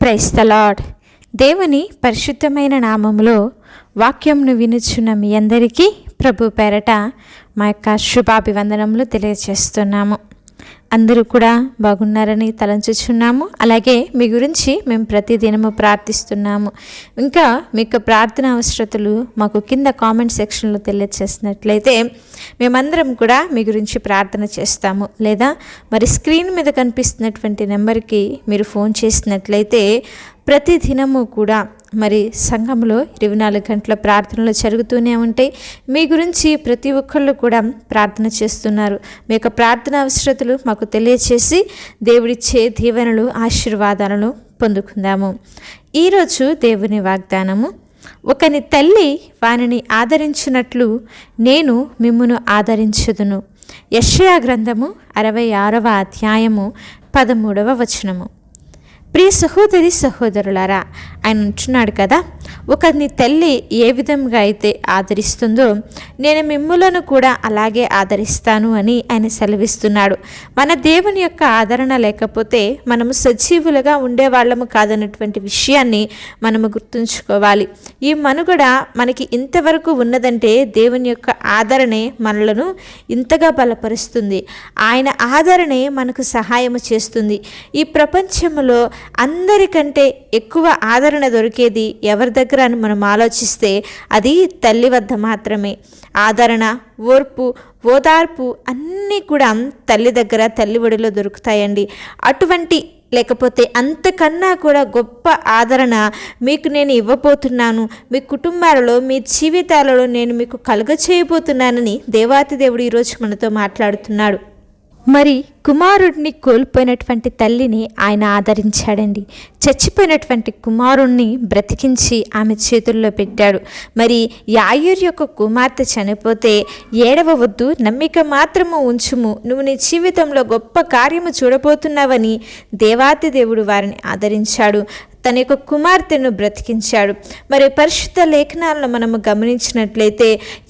Praise the lord. దేవుని పరిశుద్ధమైన నామములో వాక్యంను వినుచున్న మీ అందరికీ ప్రభు పేరట మా యొక్క శుభాభివందనములు తెలియజేస్తున్నాము. అందరూ కూడా బాగున్నారని తలంచుచున్నాము. అలాగే మీ గురించి మేము ప్రతిదినము ప్రార్థిస్తున్నాము. ఇంకా మీకు ప్రార్థన అవసరతలు మాకు కింద కామెంట్ సెక్షన్లో తెలియజేసినట్లయితే మేమందరం కూడా మీ గురించి ప్రార్థన చేస్తాము. లేదా మరి స్క్రీన్ మీద కనిపిస్తున్నటువంటి నెంబర్కి మీరు ఫోన్ చేసినట్లయితే ప్రతిదినము కూడా మరి సంఘంలో 24 గంటల ప్రార్థనలు జరుగుతూనే ఉంటాయి. మీ గురించి ప్రతి ఒక్కళ్ళు కూడా ప్రార్థన చేస్తున్నారు. మీ యొక్క ప్రార్థన అవసరతలు మాకు తెలియచేసి దేవుడిచ్చే దీవెనలు ఆశీర్వాదాలను పొందుకుందాము. ఈరోజు దేవుని వాగ్దానము, ఒకని తల్లి వానిని ఆదరించినట్లు నేను మిమ్మును ఆదరించుదును. యెషయా గ్రంథము 66వ అధ్యాయము 13వ వచనము. ప్రియ సహోదరి సహోదరులారా, ఆయన అంటున్నాడు కదా, ఒకరిని తల్లి ఏ విధంగా అయితే ఆదరిస్తుందో నేను మిమ్ములను కూడా అలాగే ఆదరిస్తాను అని ఆయన సెలవిస్తున్నాడు. మన దేవుని యొక్క ఆదరణ లేకపోతే మనము సజీవులుగా ఉండేవాళ్ళము కాదన్నటువంటి విషయాన్ని మనము గుర్తుంచుకోవాలి. ఈ మనుగడ మనకి ఇంతవరకు ఉన్నదంటే దేవుని యొక్క ఆదరణే మనలను ఇంతగా బలపరుస్తుంది. ఆయన ఆదరణే మనకు సహాయము చేస్తుంది. ఈ ప్రపంచంలో అందరికంటే ఎక్కువ ఆదరణ దొరికేది ఎవరి దగ్గర అని మనం ఆలోచిస్తే అది తల్లి వద్ద మాత్రమే. ఆదరణ, ఓర్పు, ఓదార్పు అన్నీ కూడా తల్లి దగ్గర, తల్లి ఒడిలో దొరుకుతాయండి. అటువంటి లేకపోతే అంతకన్నా కూడా గొప్ప ఆదరణ మీకు నేను ఇవ్వబోతున్నాను. మీ కుటుంబాలలో, మీ జీవితాలలో నేను మీకు కలుగచేయబోతున్నానని దేవాతి దేవుడు ఈరోజు మనతో మాట్లాడుతున్నాడు. మరి కుమారుడిని కోల్పోయినటువంటి తల్లిని ఆయన ఆదరించాడండి. చచ్చిపోయినటువంటి కుమారుణ్ణి బ్రతికించి ఆమె చేతుల్లో పెట్టాడు. మరి యాయూర్ యొక్క కుమార్తె చనిపోతే ఏడవవద్దు, నమ్మిక మాత్రము ఉంచుము, నువ్వు నీ జీవితంలో గొప్ప కార్యము చూడబోతున్నావని దేవాతి దేవుడు వారిని ఆదరించాడు. తన యొక్క కుమార్తెను బ్రతికించాడు. మరి పరిశుద్ధ లేఖనాలను మనము గమనించినట్లయితే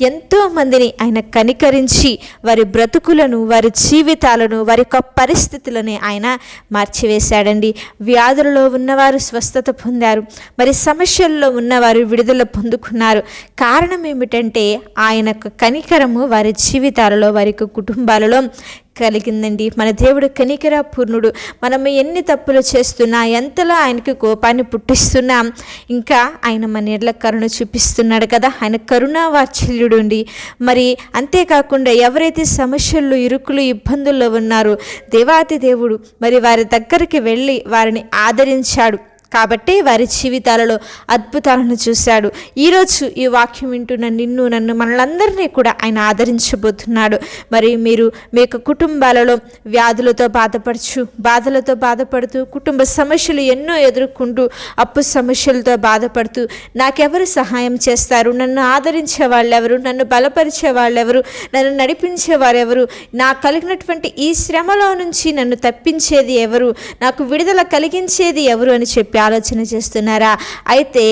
ఎంతోమందిని ఆయన కనికరించి వారి బ్రతుకులను, వారి జీవితాలను, వారి యొక్క పరిస్థితులని ఆయన మార్చివేశాడండి. వ్యాధులలో ఉన్నవారు స్వస్థత పొందారు. మరి సమస్యల్లో ఉన్నవారు విడుదల పొందుకున్నారు. కారణం ఏమిటంటే ఆయన యొక్క కనికరము వారి జీవితాలలో, వారి యొక్క కుటుంబాలలో కలిగిందండి. మన దేవుడు కనికర పూర్ణుడు. మనము ఎన్ని తప్పులు చేస్తున్నా, ఎంతలో ఆయనకి కోపాన్ని పుట్టిస్తున్నా, ఇంకా ఆయన మన ఎడల కరుణ చూపిస్తున్నాడు కదా. ఆయన కరుణా వాత్సల్యుడు ఉండి, మరి అంతేకాకుండా ఎవరైతే సమస్యలు, ఇరుకులు, ఇబ్బందుల్లో ఉన్నారో దేవాతి దేవుడు మరి వారి దగ్గరికి వెళ్ళి వారిని ఆదరించాడు. కాబట్టి వారి జీవితాలలో అద్భుతాలను చూశాడు. ఈరోజు ఈ వాక్యం వింటున్న నిన్ను, నన్ను, మనలందరినీ కూడా ఆయన ఆదరించబోతున్నాడు. మరి మీరు మీ యొక్క కుటుంబాలలో వ్యాధులతో బాధలతో బాధపడుతూ, కుటుంబ సమస్యలు ఎన్నో ఎదుర్కొంటూ, అప్పు సమస్యలతో బాధపడుతూ, నాకెవరు సహాయం చేస్తారు, నన్ను ఆదరించే వాళ్ళెవరు, నన్ను బలపరిచే వాళ్ళెవరు, నన్ను నడిపించేవారెవరు, నాకు కలిగినటువంటి ఈ శ్రమలో నుంచి నన్ను తప్పించేది ఎవరు, నాకు విడుదల కలిగించేది ఎవరు అని చెప్పి ఆలోచన చేస్తున్నారా? అయితే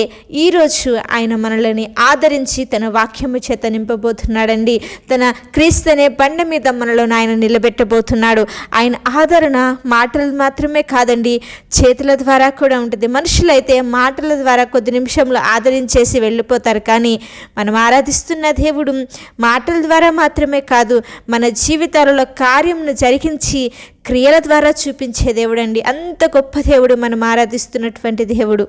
ఈరోజు ఆయన మనల్ని ఆదరించి తన వాక్యము చేత నింపబోతున్నాడండి. తన క్రీస్తు అనే బండ మీద మనలను ఆయన నిలబెట్టబోతున్నాడు. ఆయన ఆదరణ మాటలు మాత్రమే కాదండి, చేతుల ద్వారా కూడా ఉంటుంది. మనుషులైతే మాటల ద్వారా కొద్ది నిమిషంలో ఆదరించేసి వెళ్ళిపోతారు. కానీ మనం ఆరాధిస్తున్న దేవుడు మాటల ద్వారా మాత్రమే కాదు, మన జీవితాలలో కార్యంను జరిగించి క్రియల ద్వారా చూపించే దేవుడు అండి. అంత గొప్ప దేవుడు మనం ఆరాధిస్తున్నటువంటి దేవుడు.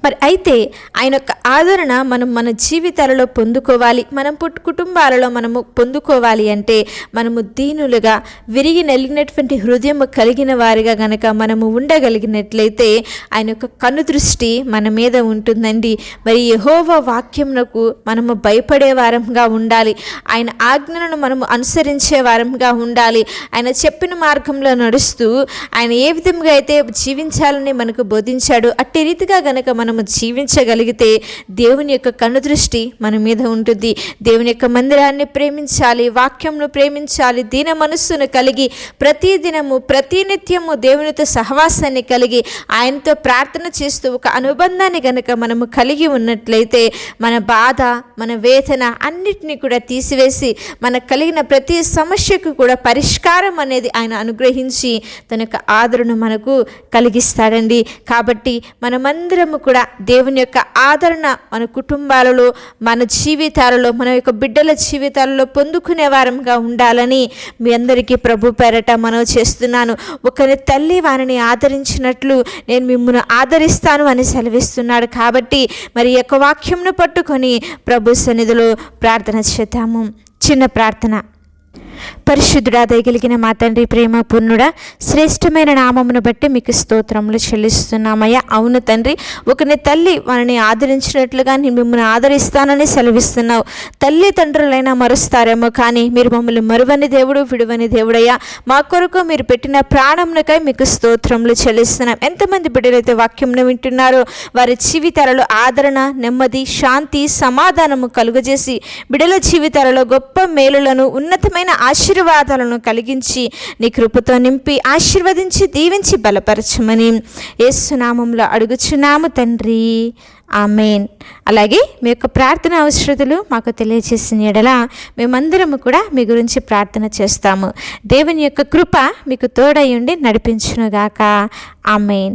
మరి అయితే ఆయన యొక్క ఆదరణ మనం మన జీవితాలలో పొందుకోవాలి. మనం కుటుంబాలలో మనము పొందుకోవాలి అంటే మనము దీనులుగా, విరిగి నలిగినటువంటి హృదయం కలిగిన వారిగా గనక మనము ఉండగలిగినట్లయితే ఆయన యొక్క కనుదృష్టి మన మీద ఉంటుందండి. మరి యెహోవా వాక్యమునకు మనము భయపడే వారంగా ఉండాలి. ఆయన ఆజ్ఞలను మనము అనుసరించే వారంగా ఉండాలి. ఆయన చెప్పిన మార్గంలో నడుస్తూ ఆయన ఏ విధంగా అయితే జీవించాలని మనకు బోధించాడు అట్టి రీతిగా గనక మనం మనము జీవించగలిగితే దేవుని యొక్క కనుదృష్టి మన మీద ఉంటుంది. దేవుని యొక్క మందిరాన్ని ప్రేమించాలి, వాక్యంను ప్రేమించాలి, దీన మనస్సును కలిగి ప్రతిదినము ప్రతినిత్యము దేవునితో సహవాసాన్ని కలిగి ఆయనతో ప్రార్థన చేస్తూ ఒక అనుబంధాన్ని గనుక మనము కలిగి ఉన్నట్లయితే మన బాధ, మన వేదన అన్నిటినీ కూడా తీసివేసి మనకు కలిగిన ప్రతి సమస్యకు కూడా పరిష్కారం అనేది ఆయన అనుగ్రహించి తన యొక్క ఆదరణ మనకు కలిగిస్తాడండి. కాబట్టి మనమందరము కూడా దేవుని యొక్క ఆదరణ మన కుటుంబాలలో, మన జీవితాలలో, మన యొక్క బిడ్డల జీవితాలలో పొందుకునే వారంగా ఉండాలని మీ అందరికీ ప్రభు పేరట మనవి చేస్తున్నాను. ఒకరి తల్లి వారిని ఆదరించినట్లు నేను మిమ్మల్ని ఆదరిస్తాను అని సెలవిస్తున్నాడు. కాబట్టి మరి యొక్క వాక్యంను పట్టుకొని ప్రభు సన్నిధిలో ప్రార్థన చేద్దాము. చిన్న ప్రార్థన. పరిశుద్ధుడా, దయగలిగిన మా తండ్రి, ప్రేమ పూర్ణుడా, శ్రేష్టమైన నామమును బట్టి మీకు స్తోత్రములు చెల్లిస్తున్నామయ్యా. అవును తండ్రి, ఒకని తల్లి వారిని ఆదరించినట్లుగా నేను మిమ్మల్ని ఆదరిస్తానని సెలవిస్తున్నావు. తల్లిదండ్రులైనా మరుస్తారేమో, కానీ మీరు మమ్మల్ని మరువని దేవుడు, విడువని దేవుడయ్యా. మా కొరకు మీరు పెట్టిన ప్రాణమునకై మీకు స్తోత్రములు చెల్లిస్తున్నాం. ఎంతమంది బిడ్డలైతే వాక్యంను వింటున్నారో వారి జీవితాలలో ఆదరణ, నెమ్మది, శాంతి, సమాధానము కలుగజేసి బిడ్డల జీవితాలలో గొప్ప మేలులను, ఉన్నతమైన ఆశీర్వాదాలను కలిగించి నీ కృపతో నింపి ఆశీర్వదించి దీవించి బలపరచమని యేసు నామములో అడుగుచున్నాము తండ్రి, ఆమేన్. అలాగే మీ యొక్క ప్రార్థన అవసరతలు మాకు తెలియజేసిన యెడల మేమందరము కూడా మీ గురించి ప్రార్థన చేస్తాము. దేవుని యొక్క కృప మీకు తోడై ఉండి నడిపించునుగాక. ఆమేన్.